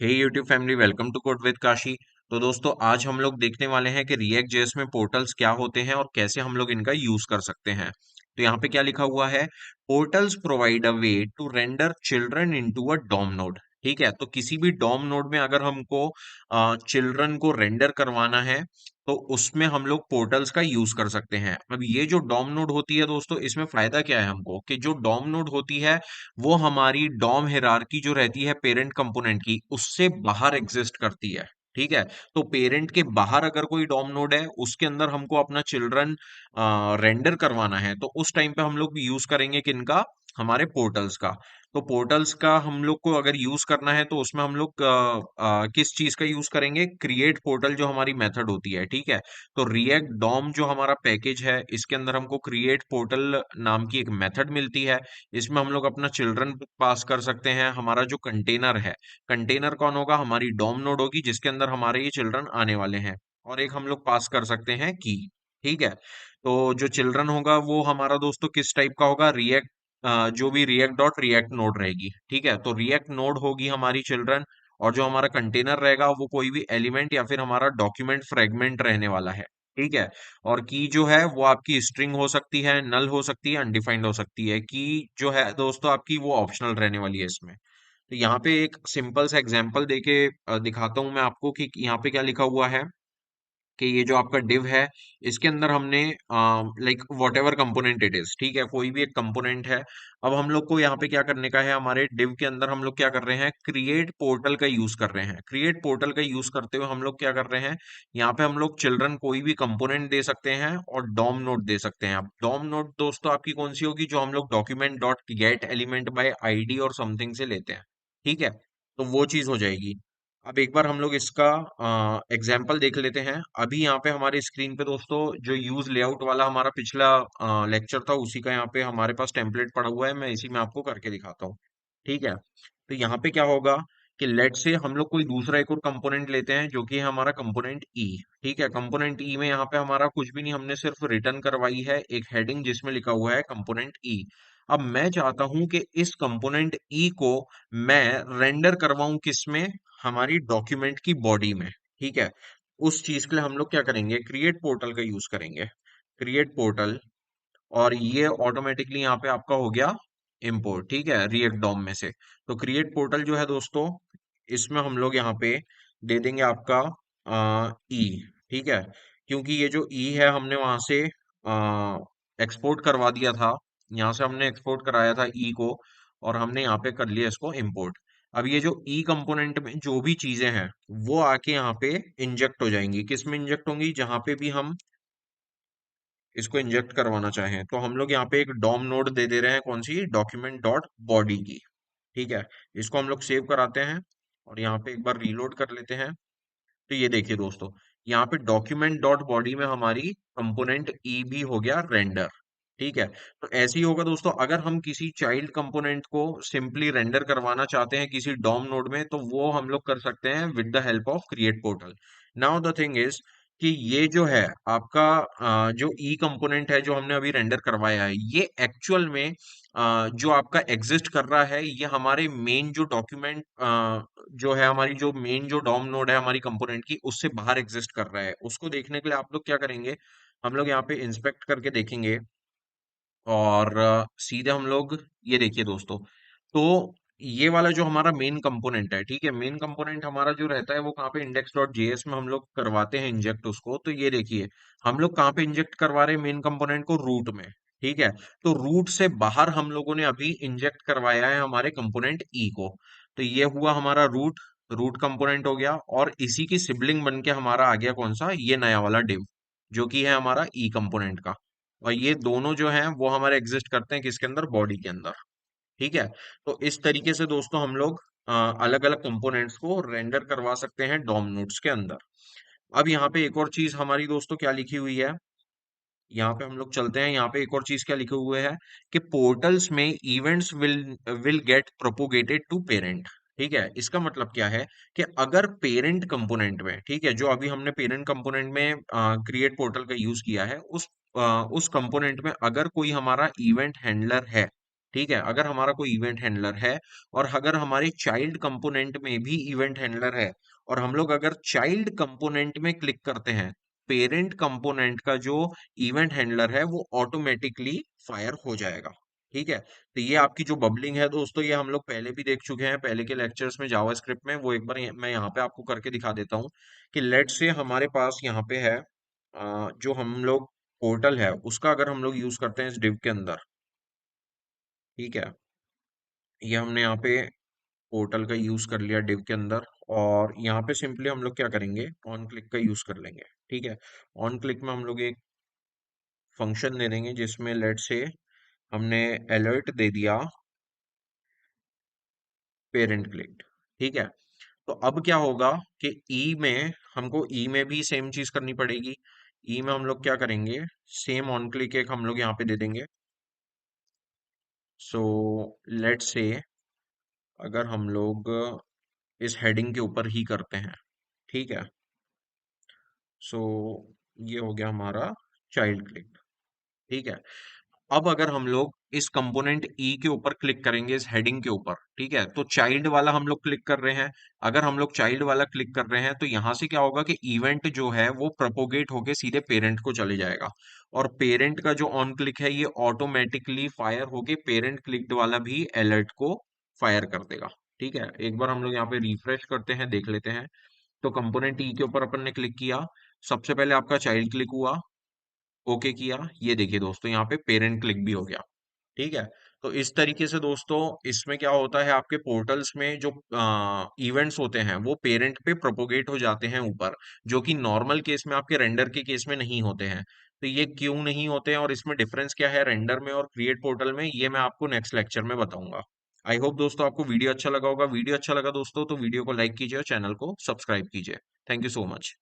Hey YouTube family, welcome to code with Kashi. तो दोस्तों, आज हम लोग देखने वाले हैं कि रिएक्ट जेएस में पोर्टल्स क्या होते हैं और कैसे हम लोग इनका यूज कर सकते हैं। तो यहाँ पे क्या लिखा हुआ है? Portals provide a way to render children into a DOM node. ठीक है, तो किसी भी डॉम नोड में अगर हमको चिल्ड्रन को रेंडर करवाना है तो उसमें हम लोग पोर्टल्स का यूज कर सकते हैं। अब ये जो डॉम नोड होती है दोस्तों, इसमें फायदा क्या है हमको कि जो डॉम नोड होती है वो हमारी डॉम हिरार्की जो रहती है पेरेंट कंपोनेंट की, उससे बाहर एग्जिस्ट करती है। ठीक है, तो पेरेंट के बाहर अगर कोई डॉम नोड है, उसके अंदर हमको अपना चिल्ड्रन रेंडर करवाना है, तो उस टाइम पे हम लोग यूज करेंगे किनका? हमारे पोर्टल्स का। तो पोर्टल्स का हम लोग को अगर यूज करना है तो उसमें हम लोग किस चीज का यूज करेंगे? क्रिएट पोर्टल जो हमारी मेथड होती है। ठीक है, तो रिएक्ट डॉम जो हमारा पैकेज है, इसके अंदर हमको क्रिएट पोर्टल नाम की एक मेथड मिलती है। इसमें हम लोग अपना चिल्ड्रन पास कर सकते हैं। हमारा जो कंटेनर है, कंटेनर कौन होगा? हमारी डॉम नोड होगी जिसके अंदर हमारे ये चिल्ड्रन आने वाले हैं। और एक हम लोग पास कर सकते हैं की। ठीक है, तो जो चिल्ड्रन होगा वो हमारा दोस्तों किस टाइप का होगा? रिएक्ट, जो भी रिएक्ट डॉट रिएक्ट नोड रहेगी। ठीक है, तो रिएक्ट नोड होगी हमारी चिल्ड्रन। और जो हमारा कंटेनर रहेगा वो कोई भी एलिमेंट या फिर हमारा डॉक्यूमेंट फ्रेगमेंट रहने वाला है। ठीक है, और की जो है वो आपकी स्ट्रिंग हो सकती है, नल हो सकती है, अनडिफाइंड हो सकती है। की जो है दोस्तों आपकी वो ऑप्शनल रहने वाली है इसमें। तो यहाँ पे एक सिंपल सा एग्जांपल देके दिखाता हूँ मैं आपको कि यहाँ पे क्या लिखा हुआ है। कि ये जो आपका डिव है, इसके अंदर हमने like what ever component it is, ठीक है, कोई भी एक कंपोनेंट है। अब हम लोग को यहाँ पे क्या करने का है? हमारे डिव के अंदर हम लोग क्या कर रहे हैं? क्रिएट पोर्टल का यूज कर रहे हैं। क्रिएट पोर्टल का यूज करते हुए हम लोग क्या कर रहे हैं? यहाँ पे हम लोग चिल्ड्रन कोई भी कंपोनेंट दे सकते हैं और डॉम नोड दे सकते हैं। अब डॉम नोड दोस्तों आपकी कौन सी होगी? जो हम लोग document dot gate element by ID और समथिंग से लेते हैं। ठीक है, तो वो चीज हो जाएगी। अब एक बार हम लोग इसका एग्जाम्पल देख लेते हैं। अभी यहाँ पे हमारे स्क्रीन पे दोस्तों जो यूज लेआउट वाला हमारा पिछला लेक्चर था, उसी का यहाँ पे हमारे पास टेम्पलेट पड़ा हुआ है। मैं इसी में आपको करके दिखाता हूँ। ठीक है, तो यहाँ पे क्या होगा कि लेट से हम लोग कोई दूसरा एक और कंपोनेंट लेते हैं जो कि है हमारा कंपोनेंट ई। ठीक है, कंपोनेंट ई में यहाँ पे हमारा कुछ भी नहीं, हमने सिर्फ रिटर्न करवाई है एक हेडिंग जिसमें लिखा हुआ है कंपोनेंट ई। अब मैं चाहता हूं कि इस कंपोनेंट ई को मैं रेंडर करवाऊं किसमें? हमारी डॉक्यूमेंट की बॉडी में। ठीक है, उस चीज के लिए हम लोग क्या करेंगे? क्रिएट पोर्टल का यूज करेंगे। क्रिएट पोर्टल, और ये ऑटोमेटिकली यहाँ पे आपका हो गया इंपोर्ट। ठीक है, रिएक्ट डॉम में से। तो क्रिएट पोर्टल जो है दोस्तों, इसमें हम लोग यहाँ पे दे देंगे आपका ई। ठीक है, क्योंकि ये जो ई है हमने वहां से एक्सपोर्ट करवा दिया था। यहाँ से हमने एक्सपोर्ट कराया था ई को, और हमने यहाँ पे कर लिया इसको इंपोर्ट। अब ये जो ई कंपोनेंट में जो भी चीजें हैं वो आके यहाँ पे इंजेक्ट हो जाएंगी। किस में इंजेक्ट होंगी? जहां पे भी हम इसको इंजेक्ट करवाना चाहें। तो हम लोग यहाँ पे एक डॉम नोड दे दे रहे हैं, कौन सी? डॉक्यूमेंट डॉट बॉडी की। ठीक है, इसको हम लोग सेव कराते हैं और यहाँ पे एक बार रीलोड कर लेते हैं। तो ये देखिए दोस्तों, यहाँ पे डॉक्यूमेंट डॉट बॉडी में हमारी कंपोनेंट ई भी हो गया रेंडर। ठीक है, तो ऐसे ही होगा दोस्तों अगर हम किसी चाइल्ड कंपोनेंट को सिंपली रेंडर करवाना चाहते हैं किसी डॉम नोड में, तो वो हम लोग कर सकते हैं with the help of create portal. Now the thing is कि ये जो है आपका जो ई कंपोनेंट है जो हमने अभी रेंडर करवाया है, ये एक्चुअल में जो आपका एग्जिस्ट कर रहा है, ये हमारे मेन जो डॉक्यूमेंट जो है, हमारी जो मेन जो डॉम नोड है हमारी कंपोनेंट की, उससे बाहर एग्जिस्ट कर रहा है। उसको देखने के लिए आप लोग क्या करेंगे? हम लोग यहाँ पे इंस्पेक्ट करके देखेंगे, और सीधे हम लोग ये देखिए दोस्तों, तो ये वाला जो हमारा मेन कंपोनेंट है, ठीक है, मेन कंपोनेंट हमारा जो रहता है वो कहाँ पे? इंडेक्स डॉट जेएस में हम लोग करवाते हैं इंजेक्ट उसको। तो ये देखिए, हम लोग कहाँ पे इंजेक्ट करवा रहे हैं मेन कंपोनेंट को? रूट में। ठीक है, तो रूट से बाहर हम लोगों ने अभी इंजेक्ट करवाया है हमारे कंपोनेंट ई को। तो ये हुआ हमारा रूट, रूट कंपोनेंट हो गया, और इसी की सिबलिंग बन के हमारा आ गया कौन सा? ये नया वाला डिव, जो कि है हमारा ई कंपोनेंट का। और ये दोनों जो हैं वो हमारे एग्जिस्ट करते हैं किसके अंदर? बॉडी के अंदर। ठीक है, तो इस तरीके से दोस्तों हम लोग अलग अलग कंपोनेंट्स को रेंडर करवा सकते हैं डॉम नोड्स के अंदर। अब यहाँ पे एक और चीज हमारी दोस्तों क्या लिखी हुई है? यहाँ पे हम लोग चलते हैं, यहाँ पे एक और चीज क्या लिखे हुए है कि पोर्टल्स में events will get propagated to parent. ठीक है, इसका मतलब क्या है कि अगर पेरेंट कंपोनेंट में, ठीक है, जो अभी हमने पेरेंट कंपोनेंट में क्रिएट पोर्टल का यूज किया है, उस कंपोनेंट में अगर कोई हमारा इवेंट हैंडलर है, ठीक है, अगर हमारा कोई इवेंट हैंडलर है और अगर हमारे चाइल्ड कंपोनेंट में भी इवेंट हैंडलर है और हम लोग अगर चाइल्ड कंपोनेंट में क्लिक करते हैं, पेरेंट कंपोनेंट का जो इवेंट हैंडलर है वो ऑटोमेटिकली फायर हो जाएगा। ठीक है, तो ये आपकी जो बबलिंग है दोस्तों, ये हम लोग पहले भी देख चुके हैं पहले के लेक्चर्स में जावास्क्रिप्ट में। वो एक बार मैं यहाँ पे आपको करके दिखा देता हूँ कि लेट से हमारे पास यहाँ पे है जो हम लोग पोर्टल है उसका अगर हम लोग यूज करते हैं इस डिव के अंदर। ठीक है, ये हमने यहाँ पे पोर्टल का यूज कर लिया डिव के अंदर, और यहाँ पे सिंपली हम लोग क्या करेंगे, ऑन क्लिक का यूज कर लेंगे। ठीक है, ऑन क्लिक में हम लोग एक फंक्शन दे देंगे जिसमें लेट से हमने अलर्ट दे दिया पेरेंट क्लिक। ठीक है, तो अब क्या होगा कि ई में हमको ई में भी सेम चीज करनी पड़ेगी। ई में हम लोग क्या करेंगे, सेम ऑन क्लिक एक हम लोग यहाँ पे दे देंगे। सो लेट से अगर हम लोग इस हेडिंग के ऊपर ही करते हैं। ठीक है, सो ये हो गया हमारा चाइल्ड क्लिक। ठीक है, अब अगर हम लोग इस कंपोनेंट ई के ऊपर क्लिक करेंगे इस हेडिंग के ऊपर, ठीक है, तो चाइल्ड वाला हम लोग क्लिक कर रहे हैं। अगर हम लोग चाइल्ड वाला क्लिक कर रहे हैं तो यहां से क्या होगा कि इवेंट जो है वो प्रोपोगेट होके सीधे पेरेंट को चले जाएगा, और पेरेंट का जो ऑन क्लिक है ये ऑटोमेटिकली फायर होके पेरेंट क्लिक्ड वाला भी अलर्ट को फायर कर देगा। ठीक है, एक बार हम लोग यहाँ पे रिफ्रेश करते हैं, देख लेते हैं। तो कंपोनेंट ई के ऊपर अपन ने क्लिक किया, सबसे पहले आपका चाइल्ड क्लिक हुआ, ओके किया, ये देखिए दोस्तों यहाँ पे पेरेंट क्लिक भी हो गया। ठीक है, तो इस तरीके से दोस्तों इसमें क्या होता है, आपके पोर्टल्स में जो इवेंट्स होते हैं वो पेरेंट पे प्रोपोगेट हो जाते हैं ऊपर, जो कि नॉर्मल केस में आपके रेंडर के केस में नहीं होते हैं। तो ये क्यों नहीं होते हैं और इसमें डिफरेंस क्या है रेंडर में और क्रिएट पोर्टल में, ये मैं आपको नेक्स्ट लेक्चर में बताऊंगा। आई होप दोस्तों आपको वीडियो अच्छा लगा होगा। वीडियो अच्छा लगा दोस्तों तो वीडियो को लाइक कीजिए और चैनल को सब्सक्राइब कीजिए। Thank you so much.